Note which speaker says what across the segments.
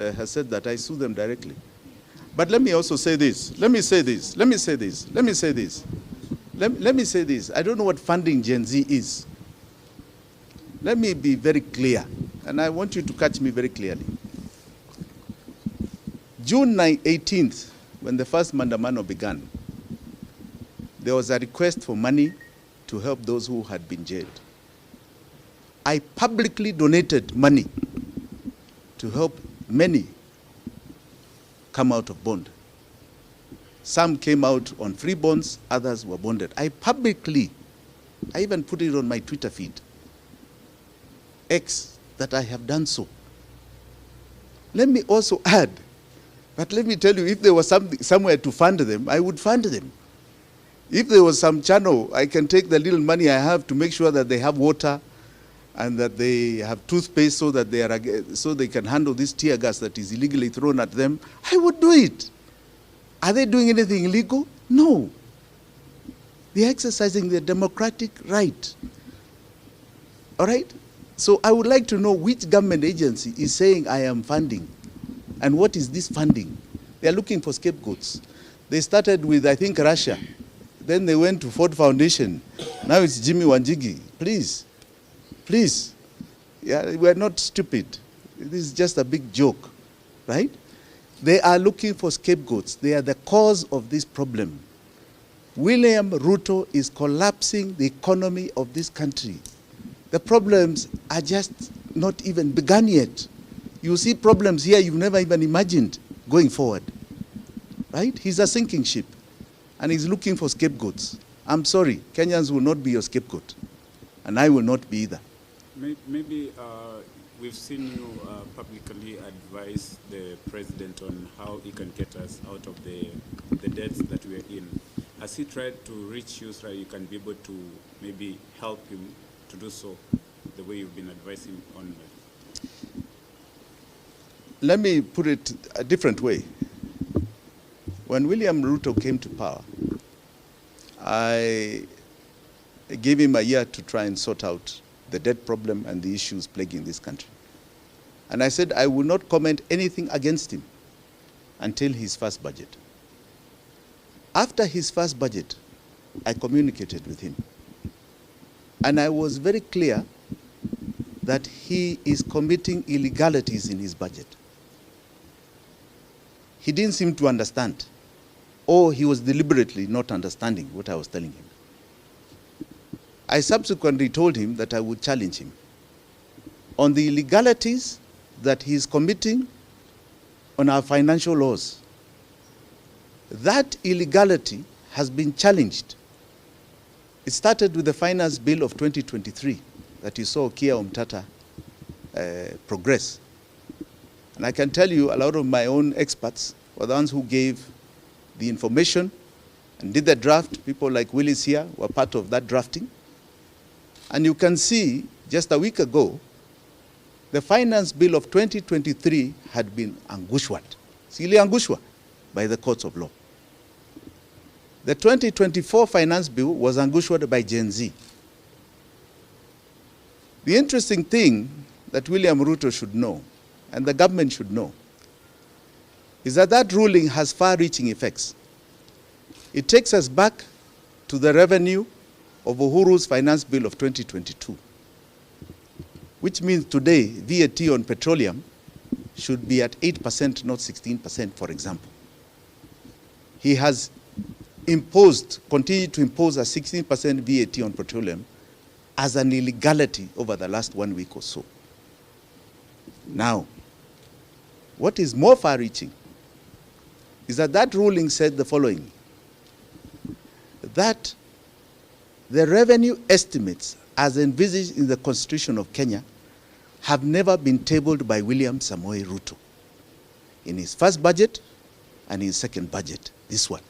Speaker 1: has said that I sue them directly. But let me also say this. Let me say this. Let me say this. Let me say this. Let me say this. I don't know what funding Gen Z is. Let me be very clear, and I want you to catch me very clearly. June 18th, when the first Mandamano began, there was a request for money to help those who had been jailed. I publicly donated money to help many come out of bond. Some came out on free bonds, others were bonded. I even put it on my Twitter feed, X, that I have done so. Let me also add, but let me tell you, if there was somewhere to fund them, I would fund them. If there was some channel, I can take the little money I have to make sure that they have water and that they have toothpaste so that they can handle this tear gas that is illegally thrown at them. I would do it. Are they doing anything illegal? No. They're exercising their democratic right. All right? So I would like to know which government agency is saying I am funding, and what is this funding? They're looking for scapegoats. They started with, I think, Russia. Then they went to Ford Foundation. Now it's Jimmy Wangiji. Please. Please. Yeah, we're not stupid. This is just a big joke, right? They are looking for scapegoats. They are the cause of this problem. William Ruto is collapsing the economy of this country. The problems are just not even begun yet. You see problems here you've never even imagined going forward, right? He's a sinking ship, and he's looking for scapegoats. I'm sorry, Kenyans will not be your scapegoat, and I will not be either.
Speaker 2: Maybe we've seen you publicly advise the president on how he can get us out of the debts that we are in. Has he tried to reach you so that you can be able to maybe help him to do so the way you've been advising on that?
Speaker 1: Let me put it a different way. When William Ruto came to power, I gave him a year to try and sort out the debt problem and the issues plaguing this country. And I said I will not comment anything against him until his first budget. After his first budget, I communicated with him. And I was very clear that he is committing illegalities in his budget. He didn't seem to understand, or he was deliberately not understanding what I was telling him. I subsequently told him that I would challenge him on the illegalities that he is committing on our financial laws. That illegality has been challenged. It started with the Finance Bill of 2023 that you saw Kia Omtata progress. And I can tell you a lot of my own experts were the ones who gave the information and did the draft. People like Willis here were part of that drafting. And you can see, just a week ago, the Finance Bill of 2023 had been anguishwad, silly anguishwa, by the courts of law. The 2024 Finance Bill was anguishwad by Gen Z. The interesting thing that William Ruto should know, and the government should know, is that that ruling has far-reaching effects. It takes us back to the revenue of Uhuru's Finance Bill of 2022, which means today VAT on petroleum should be at 8%, not 16%, for example. He has continued to impose a 16% VAT on petroleum as an illegality over the last 1 week or so. Now, what is more far-reaching is that that ruling said the following, that the revenue estimates as envisaged in the Constitution of Kenya have never been tabled by William Samoei Ruto in his first budget and his second budget, this one.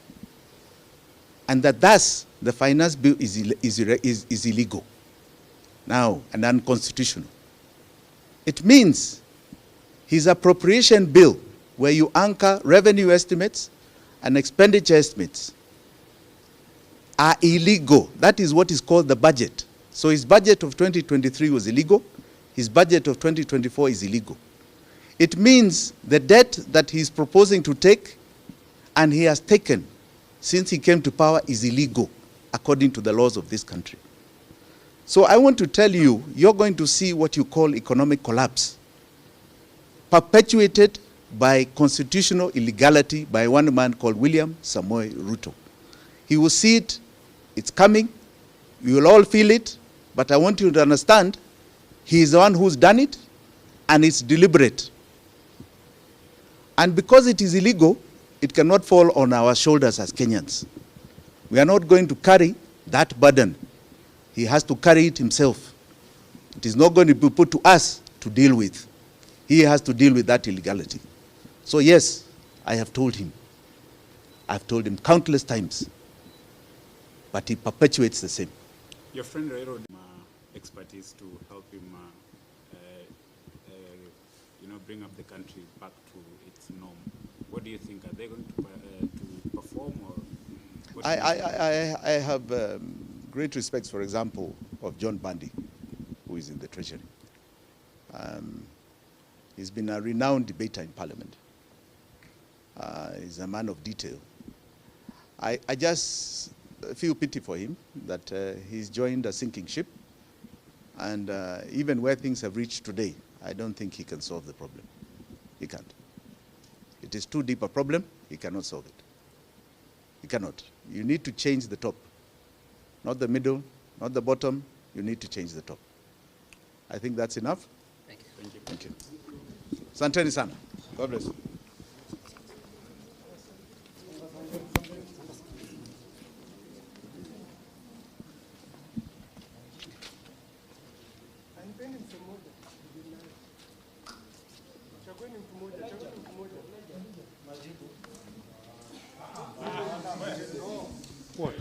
Speaker 1: And that thus the finance bill is illegal now and unconstitutional. It means his appropriation bill, where you anchor revenue estimates and expenditure estimates, are illegal. That is what is called the budget. So his budget of 2023 was illegal. His budget of 2024 is illegal. It means the debt that he's proposing to take and he has taken since he came to power is illegal according to the laws of this country. So I want to tell you, you're going to see what you call economic collapse, perpetuated by constitutional illegality by one man called William Samoei Ruto. He will see it, it's coming, we will all feel it, but I want you to understand, he is the one who's done it, and it's deliberate. And because it is illegal, it cannot fall on our shoulders as Kenyans. We are not going to carry that burden. He has to carry it himself. It is not going to be put to us to deal with. He has to deal with that illegality. So yes, I have told him. I've told him countless times. But he perpetuates the same.
Speaker 2: Your friend Rairo expertise to help him bring up the country back to its norm. What do you think? Are they going to perform? Or
Speaker 1: I have great respect, for example, of John Bundy, who is in the Treasury. He's been a renowned debater in Parliament. He's a man of detail. I just feel pity for him that he's joined a sinking ship, and even where things have reached today, I don't think he can solve the problem. He can't. It is too deep a problem. He cannot solve it. He cannot. You need to change the top. Not the middle, not the bottom. You need to change the top. I think that's enough.
Speaker 2: Thank you.
Speaker 1: Thank you. Santeni sana. God bless you.
Speaker 3: What?